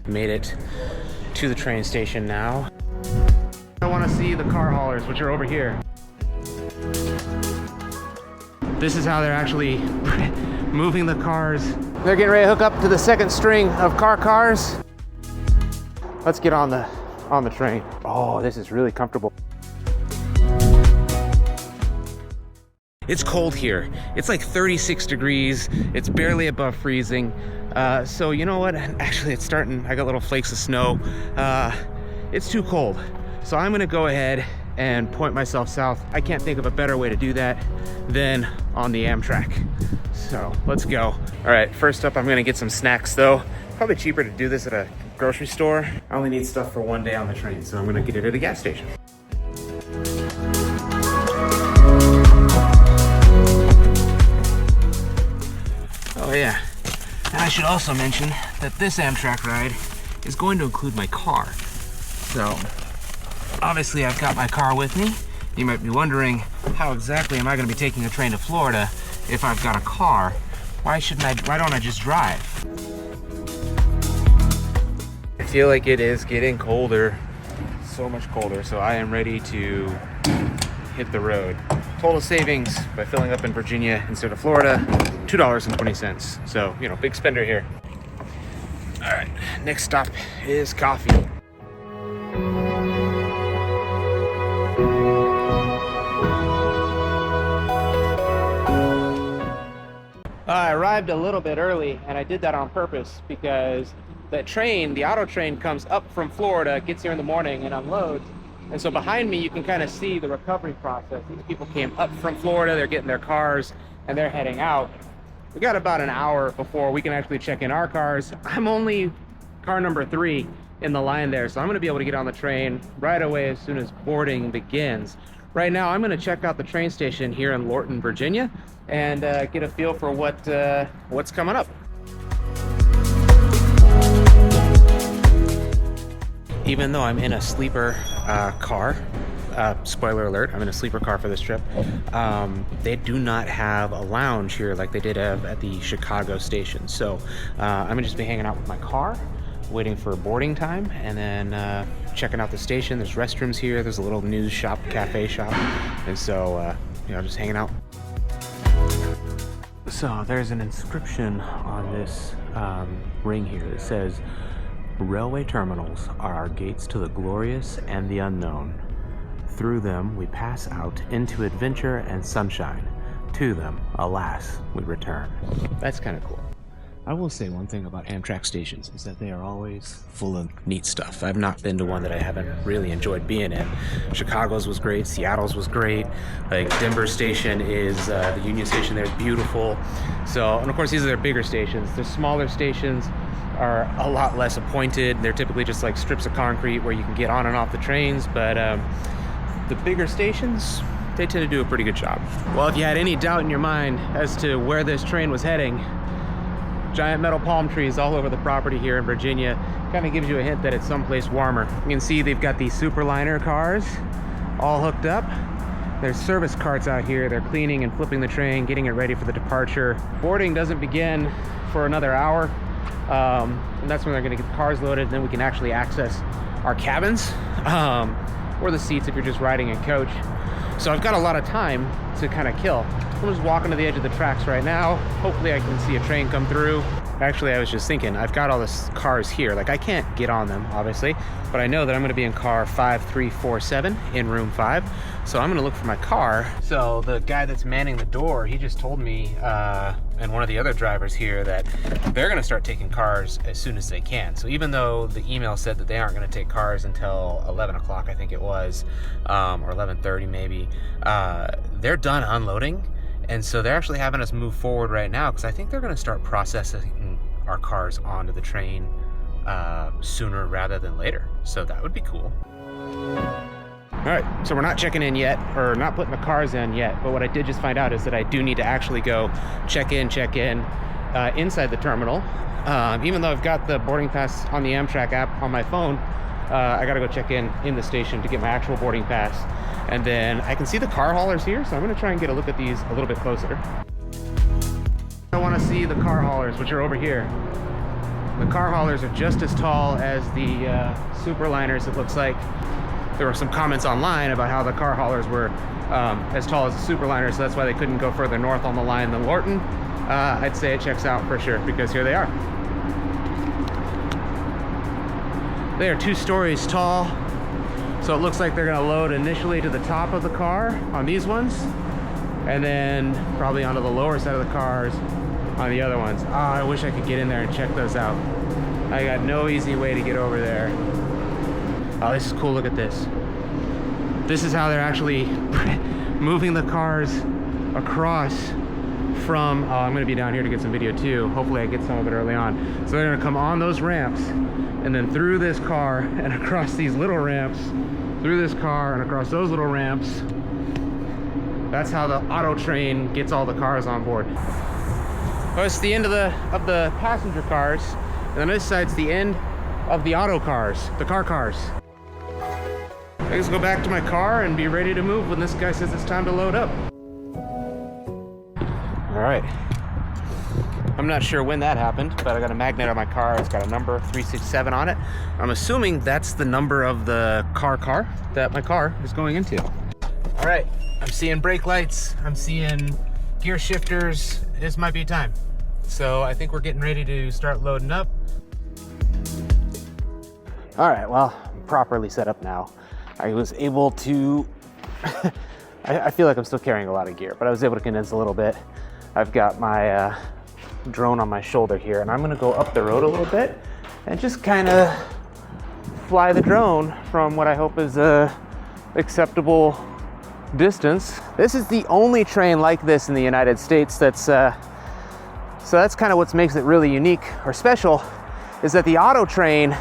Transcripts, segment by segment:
Made it to the train station now. I want to see the car haulers, which are over here. This is how they're actually moving the cars. They're getting ready to hook up to the second string of cars. Let's get on the train. Oh, this is really comfortable. It's cold here. It's like 36 degrees. It's barely above freezing. So you know what? Actually, it's starting. I got little flakes of snow. It's too cold. So I'm gonna go ahead and point myself south. I can't think of a better way to do that than on the Amtrak. So let's go. All right, first up, I'm gonna get some snacks though. Probably cheaper to do this at a grocery store. I only need stuff for one day on the train, so I'm gonna get it at a gas station. Oh yeah, and I should also mention that this Amtrak ride is going to include my car. So obviously I've got my car with me. You might be wondering, how exactly am I gonna be taking a train to Florida if I've got a car? Why don't I just drive? I feel like it is getting colder, so much colder, so I am ready to hit the road. Total savings by filling up in Virginia instead of Florida, $2.20. So, you know, big spender here. All right, next stop is coffee. I arrived a little bit early, and I did that on purpose because that train, the auto train, comes up from Florida, gets here in the morning and unloads. And so behind me, you can kind of see the recovery process. These people came up from Florida, they're getting their cars, and they're heading out. We got about an hour before we can actually check in our cars. I'm only car number 3 in the line there, so I'm gonna be able to get on the train right away as soon as boarding begins. Right now, I'm gonna check out the train station here in Lorton, Virginia, and get a feel for what's coming up. Even though I'm in a sleeper car, spoiler alert, I'm in a sleeper car for this trip, they do not have a lounge here like they did have at the Chicago station. So I'm gonna just be hanging out with my car, waiting for boarding time, and then checking out the station. There's restrooms here, there's a little news shop, cafe shop, and so you know, just hanging out. So there's an inscription on this ring here that says, "Railway terminals are our gates to the glorious and the unknown. Through them we pass out into adventure and sunshine. To them, alas, we return." That's kind of cool. I will say one thing about Amtrak stations is that they are always full of neat stuff. I've not been to one that I haven't really enjoyed being in. Chicago's was great, Seattle's was great. Like Denver station is, the Union station there is beautiful. So, and of course these are their bigger stations. The smaller stations are a lot less appointed. They're typically just like strips of concrete where you can get on and off the trains, but the bigger stations, they tend to do a pretty good job. Well, if you had any doubt in your mind as to where this train was heading, giant metal palm trees all over the property here in Virginia kind of gives you a hint that it's someplace warmer. You can see they've got these Superliner cars all hooked up. There's service carts out here. They're cleaning and flipping the train, getting it ready for the departure. Boarding doesn't begin for another hour. And that's when they're going to get the cars loaded, and then we can actually access our cabins or the seats if you're just riding in coach. So I've got a lot of time to kind of kill. I'm just walking to the edge of the tracks right now. Hopefully I can see a train come through. Actually, I was just thinking, I've got all the cars here. Like, I can't get on them, obviously, but I know that I'm gonna be in car 5347 in room 5. So I'm gonna look for my car. So the guy that's manning the door, he just told me, and one of the other drivers here, that they're gonna start taking cars as soon as they can. So even though the email said that they aren't gonna take cars until 11 o'clock, I think it was, or 11:30 maybe, they're done unloading. And so they're actually having us move forward right now because I think they're going to start processing our cars onto the train sooner rather than later. So that would be cool. All right, so we're not checking in yet, or not putting the cars in yet, but what I did just find out is that I do need to actually go check in inside the terminal. Even though I've got the boarding pass on the Amtrak app on my phone, I got to go check in the station to get my actual boarding pass. And then I can see the car haulers here, so I'm gonna try and get a look at these a little bit closer. I wanna see the car haulers, which are over here. The car haulers are just as tall as the superliners, it looks like. There were some comments online about how the car haulers were as tall as the superliners, so that's why they couldn't go further north on the line than Lorton. I'd say it checks out for sure, because here they are. They are 2 stories tall, so it looks like they're gonna load initially to the top of the car on these ones, and then probably onto the lower side of the cars on the other ones. Oh, I wish I could get in there and check those out. I got no easy way to get over there. Oh, this is cool, look at this. This is how they're actually moving the cars across from, oh, I'm gonna be down here to get some video too. Hopefully I get some of it early on. So they're gonna come on those ramps and then through this car and across these little ramps, through this car and across those little ramps. That's how the auto train gets all the cars on board. Oh, it's the end of the passenger cars, and on this side's the end of the auto cars, the car cars. I just go back to my car and be ready to move when this guy says it's time to load up. All right. I'm not sure when that happened, but I got a magnet on my car. It's got a number 367 on it. I'm assuming that's the number of the car that my car is going into. All right, I'm seeing brake lights. I'm seeing gear shifters. This might be time. So I think we're getting ready to start loading up. All right, well, I'm properly set up now. I was able to, I feel like I'm still carrying a lot of gear, but I was able to condense a little bit. I've got my drone on my shoulder here, and I'm gonna go up the road a little bit and just kind of fly the drone from what I hope is a acceptable distance. This is the only train like this in the United States that's, so that's kind of what makes it really unique or special, is that the auto train,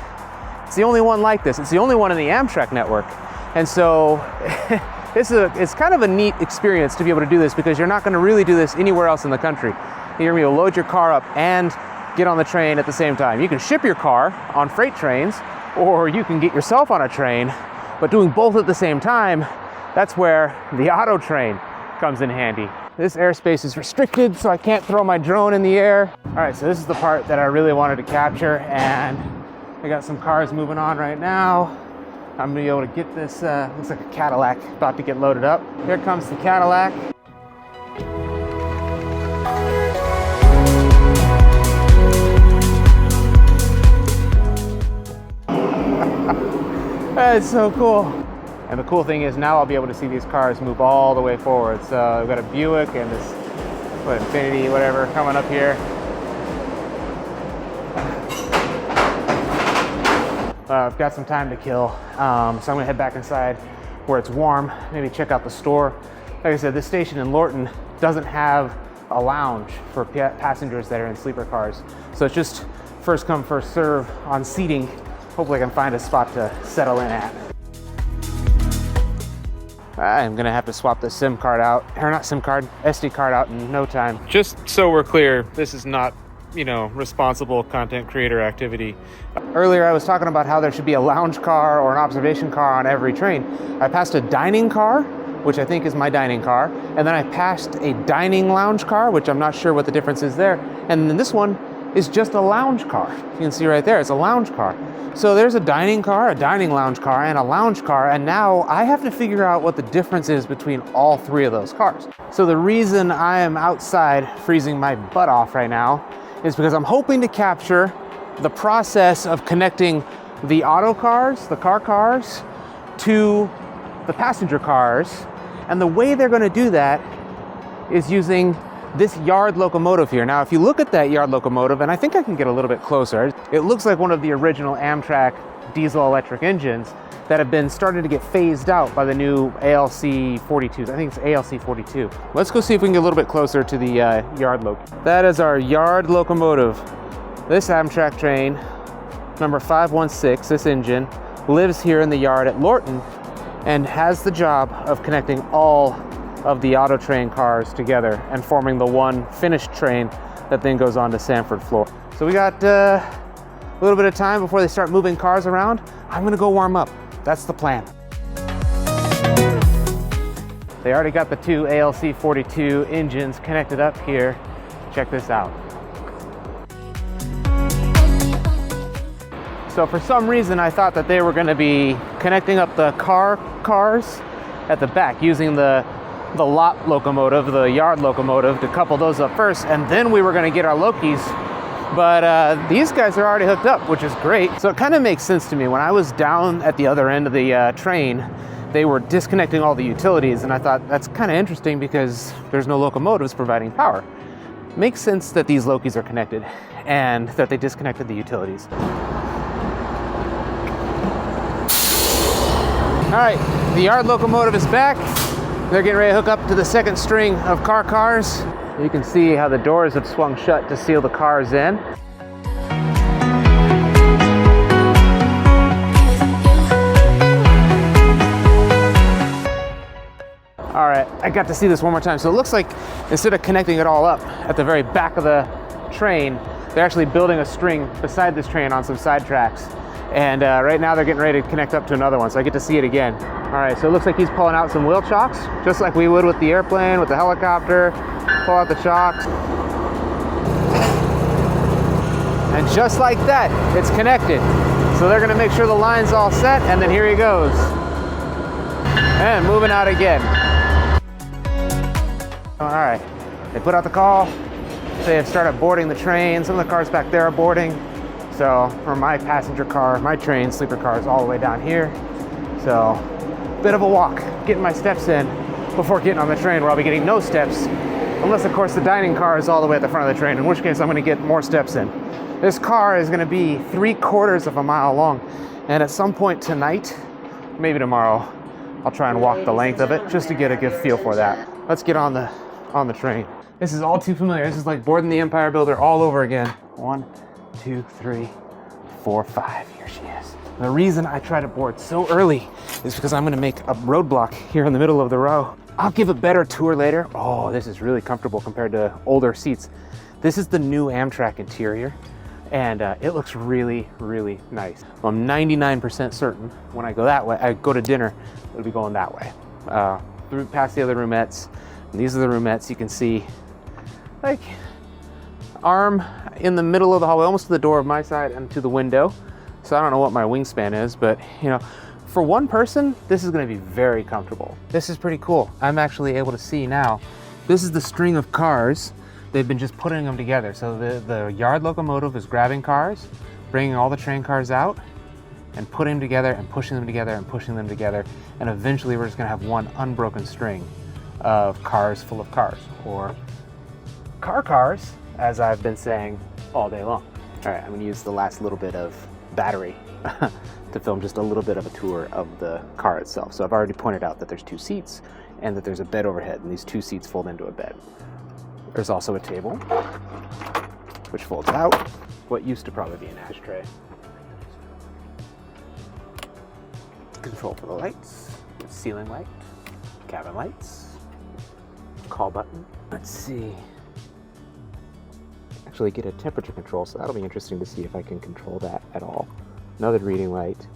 it's the only one like this. It's the only one in the Amtrak network. And so it's kind of a neat experience to be able to do this, because you're not going to really do this anywhere else in the country. You're going to be able to load your car up and get on the train at the same time. You can ship your car on freight trains, or you can get yourself on a train, but doing both at the same time, that's where the auto train comes in handy. This airspace is restricted, so I can't throw my drone in the air. All right, so this is the part that I really wanted to capture, and I got some cars moving on right now. I'm gonna be able to get this, looks like a Cadillac about to get loaded up. Here comes the Cadillac. That's so cool. And the cool thing is now I'll be able to see these cars move all the way forward. So I've got a Buick and this Infiniti, whatever, coming up here. I've got some time to kill, so I'm gonna head back inside where it's warm, maybe check out the store. Like I said, this station in Lorton doesn't have a lounge for passengers that are in sleeper cars. So it's just first come, first serve on seating. Hopefully I can find a spot to settle in at. I'm gonna have to swap the SIM card out, or not SIM card, SD card out in no time. Just so we're clear, this is not, you know, responsible content creator activity. Earlier I was talking about how there should be a lounge car or an observation car on every train. I passed a dining car, which I think is my dining car, and then I passed a dining lounge car, which I'm not sure what the difference is there, and then this one is just a lounge car. You can see right there, it's a lounge car. So there's a dining car, a dining lounge car, and a lounge car, and now I have to figure out what the difference is between all three of those cars. So the reason I am outside freezing my butt off right now is because I'm hoping to capture the process of connecting the auto cars, the car cars, to the passenger cars. And the way they're gonna do that is using this Yard Locomotive here. Now, if you look at that Yard Locomotive, and I think I can get a little bit closer, it looks like one of the original Amtrak diesel electric engines that have been starting to get phased out by the new ALC 42s. I think it's ALC 42. Let's go see if we can get a little bit closer to the Yard Loc. That is our Yard Locomotive. This Amtrak train, number 516, this engine, lives here in the yard at Lorton and has the job of connecting all of the auto train cars together and forming the one finished train that then goes on to Sanford floor. So we got a little bit of time before they start moving cars around. I'm gonna go warm up. That's the plan. They already got the two ALC 42 engines connected up here. Check this out. So for some reason, I thought that they were going to be connecting up the cars at the back using the lot locomotive, the yard locomotive, to couple those up first, and then we were going to get our Lokis. But these guys are already hooked up, which is great. So it kind of makes sense to me. When I was down at the other end of the train, they were disconnecting all the utilities, and I thought that's kind of interesting because there's no locomotives providing power. Makes sense that these Lokis are connected and that they disconnected the utilities. All right, the yard locomotive is back. They're getting ready to hook up to the second string of cars. You can see how the doors have swung shut to seal the cars in. All right, I got to see this one more time. So it looks like instead of connecting it all up at the very back of the train, they're actually building a string beside this train on some side tracks. And right now they're getting ready to connect up to another one, so I get to see it again. All right, so it looks like he's pulling out some wheel chocks, just like we would with the airplane, with the helicopter. Pull out the chocks. And just like that, it's connected. So they're gonna make sure the line's all set, and then here he goes. And moving out again. All right, they put out the call. They have started boarding the train. Some of the cars back there are boarding. So for my passenger car, my train, sleeper car is all the way down here. So bit of a walk, getting my steps in before getting on the train, where I'll be getting no steps. Unless, of course, the dining car is all the way at the front of the train, in which case I'm going to get more steps in. This car is going to be 3/4 of a mile long. And at some point tonight, maybe tomorrow, I'll try and walk the length of it just to get a good feel for that. Let's get on the train. This is all too familiar. This is like boarding the Empire Builder all over again. 1, 2, 3, 4, 5. Here she is. The reason I try to board so early is because I'm going to make a roadblock here in the middle of the row. I'll give a better tour later. Oh, this is really comfortable compared to older seats. This is the new Amtrak interior, and it looks really, really nice. I'm 99% certain when I go that way, I go to dinner, it'll be going that way. Through past the other roomettes. And these are the roomettes. You can see, like, arm in the middle of the hallway, almost to the door of my side and to the window. So I don't know what my wingspan is, but you know, for one person, this is going to be very comfortable. This is pretty cool. I'm actually able to see now. This is the string of cars. They've been just putting them together. So the yard locomotive is grabbing cars, bringing all the train cars out, and putting them together and pushing them together and pushing them together. And eventually we're just going to have one unbroken string of cars full of cars, or cars, as I've been saying all day long. All right, I'm going to use the last little bit of battery to film just a little bit of a tour of the car itself. So I've already pointed out that there's 2 seats and that there's a bed overhead, and these 2 seats fold into a bed. There's also a table, which folds out, what used to probably be an ashtray. Control for the lights, ceiling light, cabin lights, call button. Let's see. Actually get a temperature control, so that'll be interesting to see if I can control that at all. Another reading light.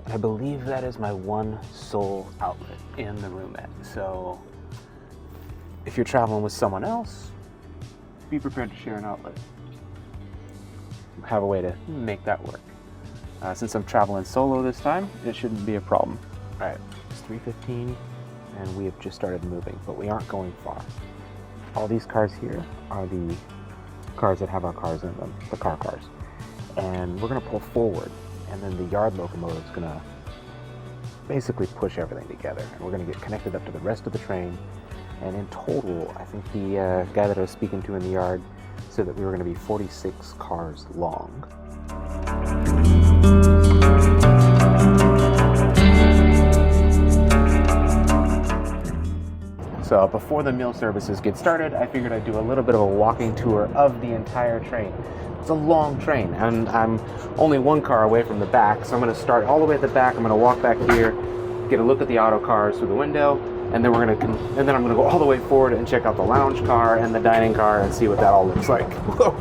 I believe that is my one sole outlet in the roomette. So if you're traveling with someone else, be prepared to share an outlet. Have a way to make that work. Since I'm traveling solo this time, it shouldn't be a problem. All right, it's 3:15 and we have just started moving, but we aren't going far. All these cars here are the cars that have our cars in them, the cars. And we're gonna pull forward, and then the yard locomotive is gonna basically push everything together, and we're gonna get connected up to the rest of the train. And in total, I think the guy that I was speaking to in the yard said that we were gonna be 46 cars long. So before the meal services get started, I figured I'd do a little bit of a walking tour of the entire train. It's a long train, and I'm only one car away from the back, so I'm going to start all the way at the back. I'm going to walk back here, get a look at the auto cars through the window, and then I'm going to go all the way forward and check out the lounge car and the dining car and see what that all looks like. Whoa.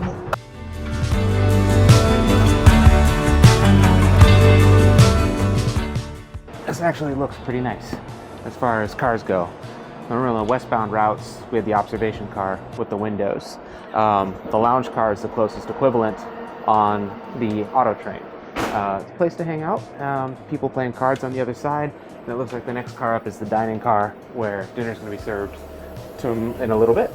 This actually looks pretty nice as far as cars go. Remember on the westbound routes, we had the observation car with the windows. The lounge car is the closest equivalent on the auto train. It's a place to hang out. People playing cards on the other side. And it looks like the next car up is the dining car where dinner's going to be served to them in a little bit.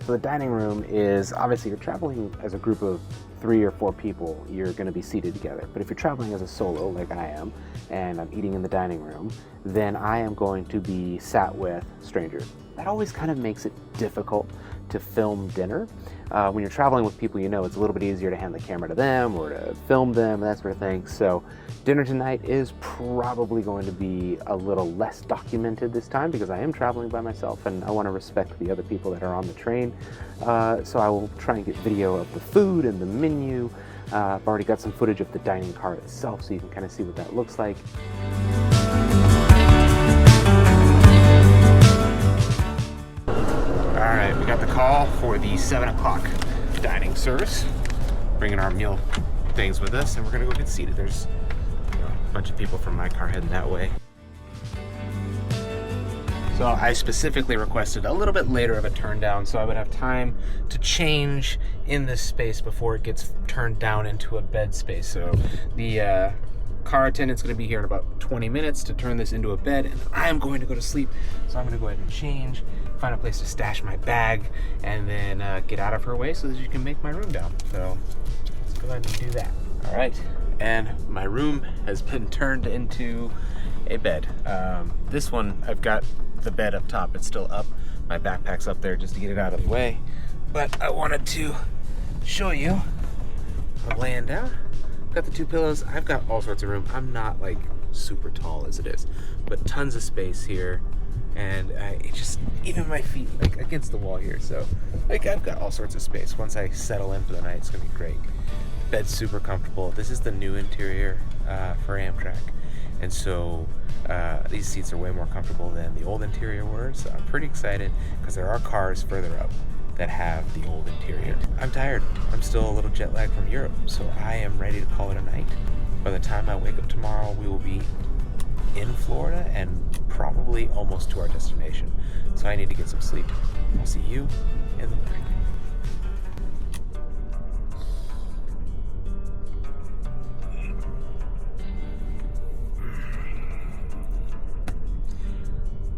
So the dining room is, obviously you're traveling as a group of 3 or 4 people, you're going to be seated together. But if you're traveling as a solo, like I am, and I'm eating in the dining room, then I am going to be sat with strangers. That always kind of makes it difficult to film dinner. When you're traveling with people you know, it's a little bit easier to hand the camera to them or to film them, that sort of thing. So dinner tonight is probably going to be a little less documented this time because I am traveling by myself and I want to respect the other people that are on the train. So I will try and get video of the food and the menu. I've already got some footage of the dining car itself so you can kind of see what that looks like. All right, we got the call for the 7 o'clock dining service. Bringing our meal things with us, and we're gonna go get seated. There's a bunch of people from my car heading that way. So I specifically requested a little bit later of a turn down so I would have time to change in this space before it gets turned down into a bed space. So the car attendant's gonna be here in about 20 minutes to turn this into a bed, and I am going to go to sleep. So I'm gonna go ahead and change, find a place to stash my bag, and then get out of her way so that you can make my room down. So let's go ahead and do that. All right, and my room has been turned into a bed. This one, I've got the bed up top. It's still up. My backpack's up there just to get it out of the way. But I wanted to show you. I'm laying down. Got the 2 pillows. I've got all sorts of room. I'm not like super tall as it is, but tons of space here. And it just, even my feet like against the wall here. So like I've got all sorts of space. Once I settle in for the night, it's gonna be great. Bed's super comfortable. This is the new interior for Amtrak. And so these seats are way more comfortable than the old interior were. So I'm pretty excited because there are cars further up that have the old interior. I'm tired. I'm still a little jet lagged from Europe. So I am ready to call it a night. By the time I wake up tomorrow, we will be in Florida and probably almost to our destination. So I need to get some sleep. I'll see you in the morning.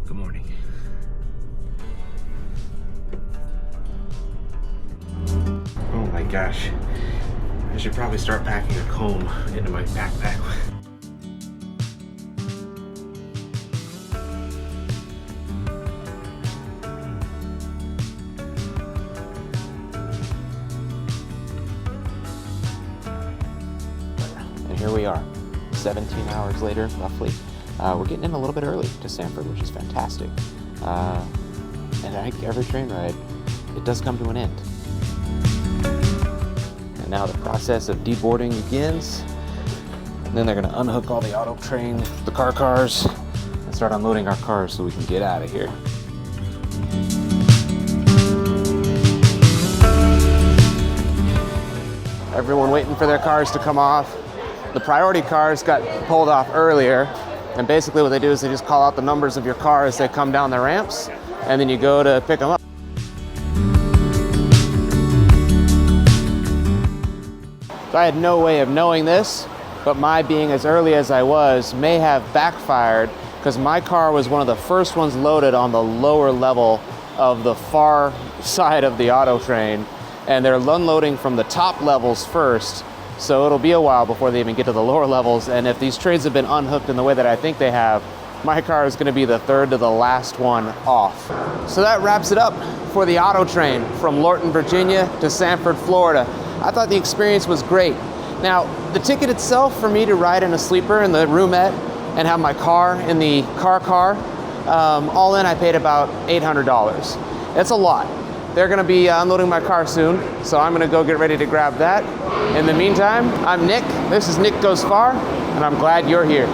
Good morning. Oh my gosh. I should probably start packing a comb into my backpack. And here we are, 17 hours later, roughly. We're getting in a little bit early to Sanford, which is fantastic. And I think every train ride, it does come to an end. And now the process of deboarding begins. And then they're gonna unhook all the autotrain, the cars, and start unloading our cars so we can get out of here. Everyone waiting for their cars to come off. The priority cars got pulled off earlier. And basically what they do is they just call out the numbers of your car as they come down the ramps, and then you go to pick them up. So I had no way of knowing this, but my being as early as I was may have backfired because my car was one of the first ones loaded on the lower level of the far side of the auto train, and they're unloading from the top levels first. So it'll be a while before they even get to the lower levels, and if these trains have been unhooked in the way that I think they have, my car is going to be the third to the last one off. So that wraps it up for the auto train from Lorton, Virginia to Sanford, Florida. I thought the experience was great. Now, the ticket itself for me to ride in a sleeper in the roomette and have my car in the car, all in I paid about $800. It's a lot. They're gonna be unloading my car soon, so I'm gonna go get ready to grab that. In the meantime, I'm Nick. This is Nick Goes Far, and I'm glad you're here.